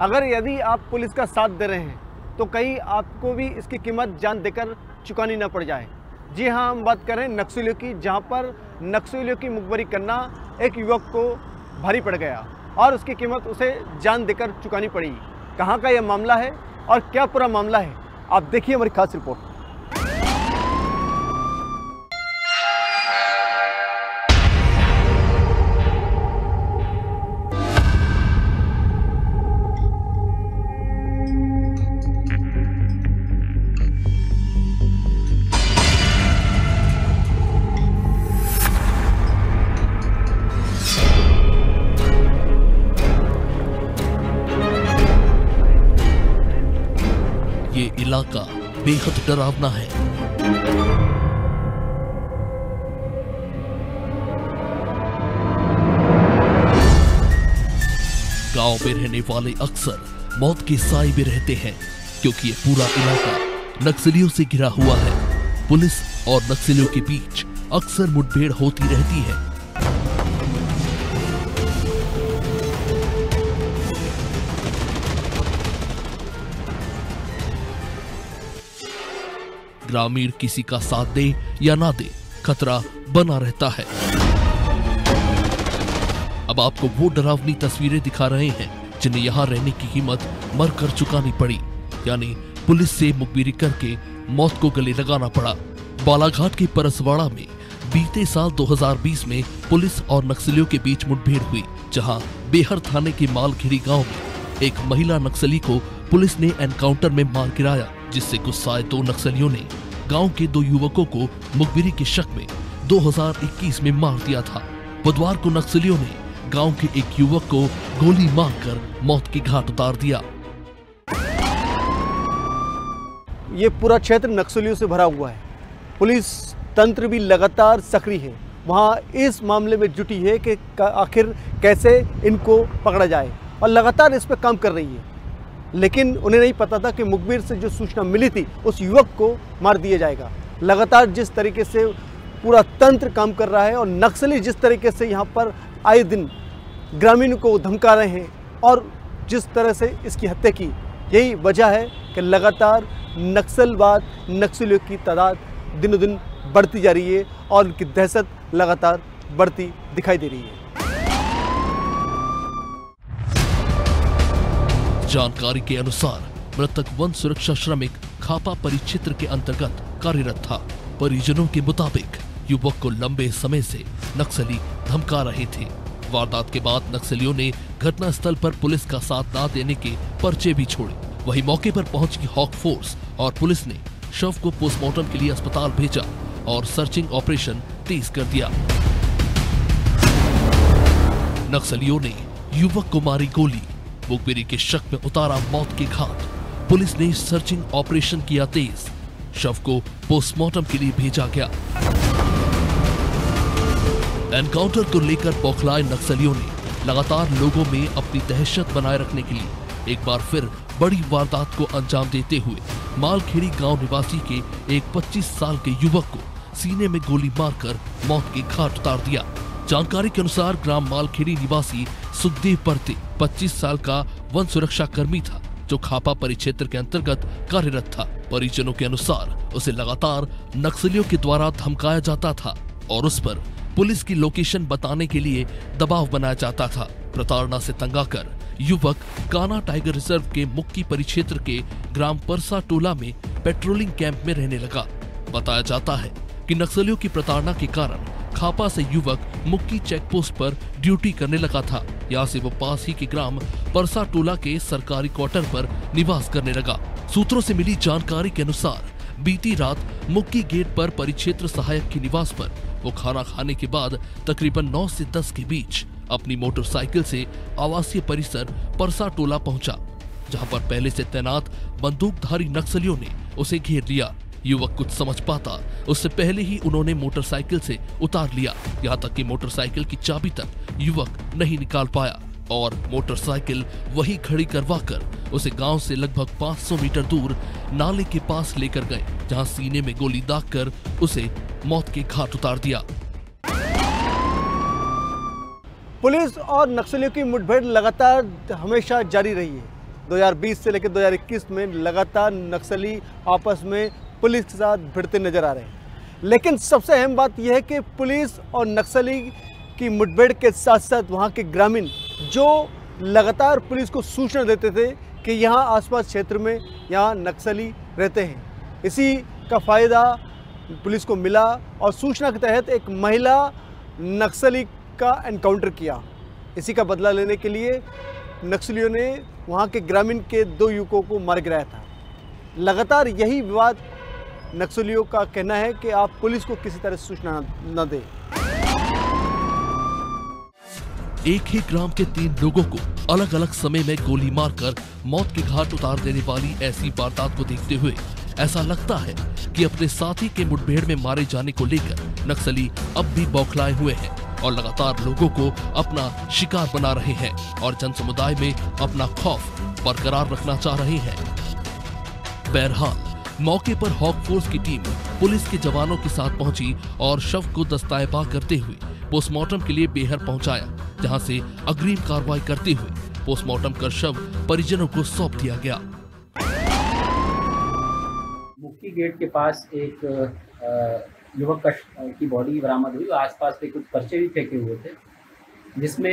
अगर यदि आप पुलिस का साथ दे रहे हैं तो कहीं आपको भी इसकी कीमत जान देकर चुकानी ना पड़ जाए। जी हाँ, हम बात करें नक्सलियों की, जहाँ पर नक्सलियों की मुखबरी करना एक युवक को भारी पड़ गया और उसकी कीमत उसे जान देकर चुकानी पड़ी। कहाँ का यह मामला है और क्या पूरा मामला है, आप देखिए हमारी खास रिपोर्ट। ये इलाका बेहद डरावना है। गांव में रहने वाले अक्सर मौत के साए में रहते हैं, क्योंकि ये पूरा इलाका नक्सलियों से घिरा हुआ है। पुलिस और नक्सलियों के बीच अक्सर मुठभेड़ होती रहती है। ग्रामीण किसी का साथ दे या ना दे, खतरा बना रहता है। अब आपको वो डरावनी तस्वीरें दिखा रहे हैं जिन्हें यहाँ रहने की कीमत मरकर चुकानी पड़ी, यानी पुलिस से मुखबिरी करके मौत को गले लगाना पड़ा। बालाघाट के परसवाड़ा में बीते साल 2020 में पुलिस और नक्सलियों के बीच मुठभेड़ हुई, जहां बेहर थाने के मालखेड़ी गांव में एक महिला नक्सली को पुलिस ने एनकाउंटर में मार गिराया, जिससे गुस्साए दो नक्सलियों ने गांव के दो युवकों को मुखबिरी के शक में 2021 में मार दिया था। बुधवार को नक्सलियों ने गांव के एक युवक को गोली मारकर मौत की घाट उतार दिया। ये पूरा क्षेत्र नक्सलियों से भरा हुआ है। पुलिस तंत्र भी लगातार सक्रिय है, वहाँ इस मामले में जुटी है कि आखिर कैसे इनको पकड़ा जाए और लगातार इस पर काम कर रही है। लेकिन उन्हें नहीं पता था कि मुखबिर से जो सूचना मिली थी उस युवक को मार दिया जाएगा। लगातार जिस तरीके से पूरा तंत्र काम कर रहा है और नक्सली जिस तरीके से यहाँ पर आए दिन ग्रामीणों को धमका रहे हैं और जिस तरह से इसकी हत्या की, यही वजह है कि लगातार नक्सलवाद, नक्सलियों की तादाद दिनों दिन बढ़ती जा रही है और उनकी दहशत लगातार बढ़ती दिखाई दे रही है। जानकारी के अनुसार मृतक वन सुरक्षा श्रमिक खापा परिक्षेत्र के अंतर्गत कार्यरत था। परिजनों के मुताबिक युवक को लंबे समय से नक्सली धमका रहे थे। वारदात के बाद नक्सलियों ने घटनास्थल पर पुलिस का साथ न देने के पर्चे भी छोड़े। वहीं मौके पर पहुंची हॉक फोर्स और पुलिस ने शव को पोस्टमार्टम के लिए अस्पताल भेजा और सर्चिंग ऑपरेशन तेज कर दिया। नक्सलियों ने युवक को मारी गोली, मुखबिरी के शक में उतारा मौत के घाट। पुलिस ने सर्चिंग ऑपरेशन किया तेज, शव को पोस्टमार्टम के लिए भेजा गया। एनकाउंटर को लेकर बौखलाए नक्सलियों ने लगातार लोगों में अपनी दहशत बनाए रखने के लिए एक बार फिर बड़ी वारदात को अंजाम देते हुए मालखेड़ी गांव निवासी के एक 25 साल के युवक को सीने में गोली मारकर मौत के घाट उतार दिया। जानकारी के अनुसार ग्राम मालखेड़ी निवासी सुखदेव परते 25 साल का वन सुरक्षा कर्मी था, जो खापा परिक्षेत्र के अंतर्गत कार्यरत था। परिजनों के अनुसार उसे लगातार नक्सलियों के द्वारा धमकाया जाता था और उस पर पुलिस की लोकेशन बताने के लिए दबाव बनाया जाता था। प्रताड़ना से तंग आकर युवक कान्हा टाइगर रिजर्व के मुक्की परिक्षेत्र के ग्राम परसा टोला में पेट्रोलिंग कैंप में रहने लगा। बताया जाता है कि नक्सलियों की प्रताड़ना के कारण खापा से युवक मुक्की चेकपोस्ट पर ड्यूटी करने लगा था। यहाँ से वो पास ही के ग्राम परसा टोला के सरकारी क्वार्टर पर निवास करने लगा। सूत्रों से मिली जानकारी के अनुसार बीती रात मुक्की गेट पर परिक्षेत्र सहायक के निवास पर वो खाना खाने के बाद तकरीबन 9 से 10 के बीच अपनी मोटरसाइकिल से आवासीय परिसर परसा टोला पहुंचा, जहां पर पहले से तैनात बंदूकधारी नक्सलियों ने उसे घेर लिया। युवक कुछ समझ पाता उससे पहले ही उन्होंने मोटरसाइकिल से उतार लिया। यहाँ तक कि मोटरसाइकिल की चाबी तक युवक नहीं निकाल पाया और मोटरसाइकिल वहीं खड़ी करवाकर उसे गांव से लगभग 500 मीटर दूर नाले के पास लेकर गए, जहां सीने में गोली दागकर उसे मौत के घाट उतार दिया। पुलिस और नक्सलियों की मुठभेड़ लगातार हमेशा जारी रही है। 2020 से लेकर 2021 में लगातार नक्सली आपस में पुलिस के साथ भिड़ते नजर आ रहे हैं। लेकिन सबसे अहम बात यह है कि पुलिस और नक्सली की मुठभेड़ के साथ साथ वहाँ के ग्रामीण जो लगातार पुलिस को सूचना देते थे कि यहाँ आसपास क्षेत्र में यहाँ नक्सली रहते हैं, इसी का फ़ायदा पुलिस को मिला और सूचना के तहत एक महिला नक्सली का एनकाउंटर किया। इसी का बदला लेने के लिए नक्सलियों ने वहाँ के ग्रामीण के 2 युवकों को मार गिराया था। लगातार यही विवाद नक्सलियों का कहना है कि आप पुलिस को किसी तरह सूचना न दें। एक ही ग्राम के 3 लोगों को अलग अलग समय में गोली मारकर मौत के घाट उतार देने वाली ऐसी वारदात को देखते हुए ऐसा लगता है कि अपने साथी के मुठभेड़ में मारे जाने को लेकर नक्सली अब भी बौखलाए हुए हैं और लगातार लोगों को अपना शिकार बना रहे हैं और जन समुदाय में अपना खौफ बरकरार रखना चाह रहे हैं। बहरहाल मौके पर हॉक फोर्स की टीम पुलिस के जवानों के साथ पहुंची और शव को दस्ताएबा करते हुए पोस्टमार्टम के लिए बेहर पहुंचाया, जहां से अग्रिम कार्रवाई करते हुए पोस्टमार्टम कर शव परिजनों को सौंप दिया गया। मुक्की गेट के पास एक युवक की बॉडी बरामद हुई। आसपास पे कुछ पर्चे भी फेंके हुए थे, जिसमें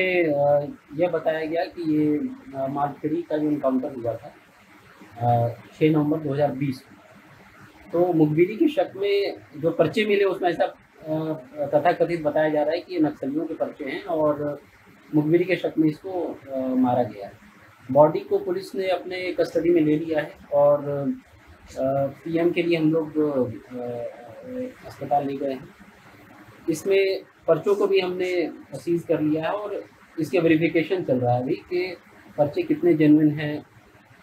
यह बताया गया कि ये मालखेड़ी का जो इनकाउंटर हुआ था 6 नवंबर 2020। तो मुखबिरी के शक में जो पर्चे मिले उसमें ऐसा तथाकथित बताया जा रहा है कि ये नक्सलियों के पर्चे हैं और मुखबिरी के शक में इसको मारा गया है। बॉडी को पुलिस ने अपने कस्टडी में ले लिया है और पीएम के लिए हम लोग अस्पताल ले गए हैं। इसमें पर्चों को भी हमने सीज कर लिया है और इसके वेरिफिकेशन चल रहा है अभी कि पर्चे कितने जेन्युइन हैं,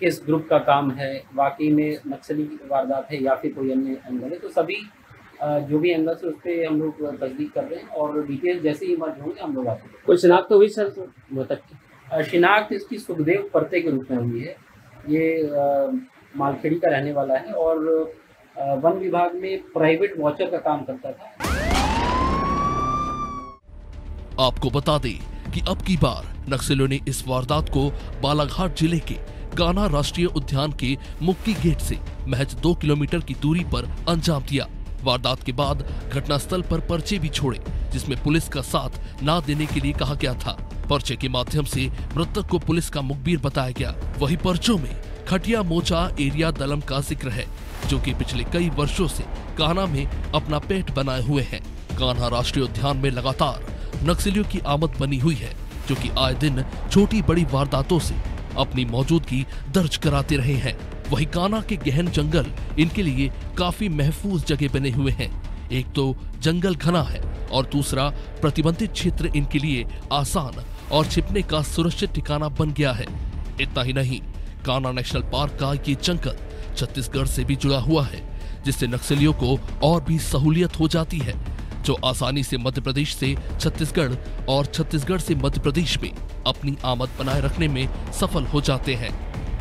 किस ग्रुप का काम है, वाकई में नक्सली वारदात है या फिर कोई अन्य एंगल है। तो सभी जो भी एंगल से उस पर हम लोग तस्दीक कर रहे हैं और डिटेल जैसे ही इमर्ज होंगे हम लोग आपको। कोई शिनाख्त हुई सर मृतक की? शिनाख्त इसकी सुखदेव परते के रूप में हुई है। ये मालखेड़ी का रहने वाला है और वन विभाग में प्राइवेट वॉचर का काम करता था। आपको बता दें कि अब की बार नक्सलियों ने इस वारदात को बालाघाट जिले के कान्हा राष्ट्रीय उद्यान के मुक्की गेट से महज 2 किलोमीटर की दूरी पर अंजाम दिया। वारदात के बाद घटनास्थल पर पर्चे भी छोड़े, जिसमें पुलिस का साथ ना देने के लिए कहा गया था। पर्चे के माध्यम से मृतक को पुलिस का मुखबिर बताया गया। वही पर्चों में खटिया मोचा एरिया दलम का जिक्र है, जो कि पिछले कई वर्षों से कान्हा में अपना पेट बनाए हुए हैं। कान्हा राष्ट्रीय उद्यान में लगातार नक्सलियों की आमद बनी हुई है, जो कि आए दिन छोटी बड़ी वारदातों से अपनी मौजूदगी दर्ज कराते रहे हैं। वही कान्हा के गहन जंगल इनके लिए काफी महफूज जगह बने हुए हैं। एक तो जंगल घना है और दूसरा प्रतिबंधित क्षेत्र इनके लिए आसान और छिपने का सुरक्षित ठिकाना बन गया है। इतना ही नहीं, कान्हा नेशनल पार्क का ये जंगल छत्तीसगढ़ से भी जुड़ा हुआ है, जिससे नक्सलियों को और भी सहूलियत हो जाती है, जो आसानी से मध्य प्रदेश से छत्तीसगढ़ और छत्तीसगढ़ से मध्य प्रदेश में अपनी आमद बनाए रखने में सफल हो जाते हैं।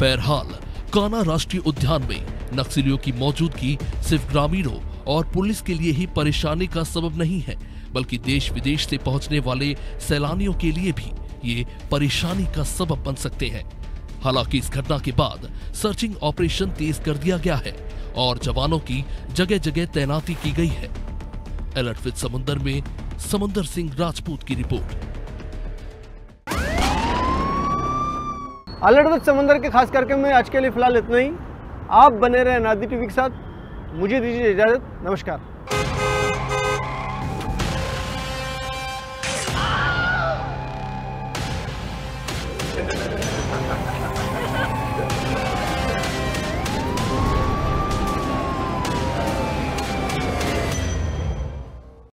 बहरहाल कान्हा राष्ट्रीय उद्यान में नक्सलियों की मौजूदगी सिर्फ ग्रामीणों और पुलिस के लिए ही परेशानी का सबब नहीं है, बल्कि देश विदेश से पहुंचने वाले सैलानियों के लिए भी ये परेशानी का सबब बन सकते हैं। हालांकि इस घटना के बाद सर्चिंग ऑपरेशन तेज कर दिया गया है और जवानों की जगह जगह तैनाती की गई है। अलर्ट विद समुंदर में समुंदर सिंह राजपूत की रिपोर्ट। अलर्ट विद समुंदर के खास करके मैं आज के लिए फिलहाल इतना ही। आप बने रहे नादी टीवी के साथ। मुझे दीजिए इजाजत। नमस्कार।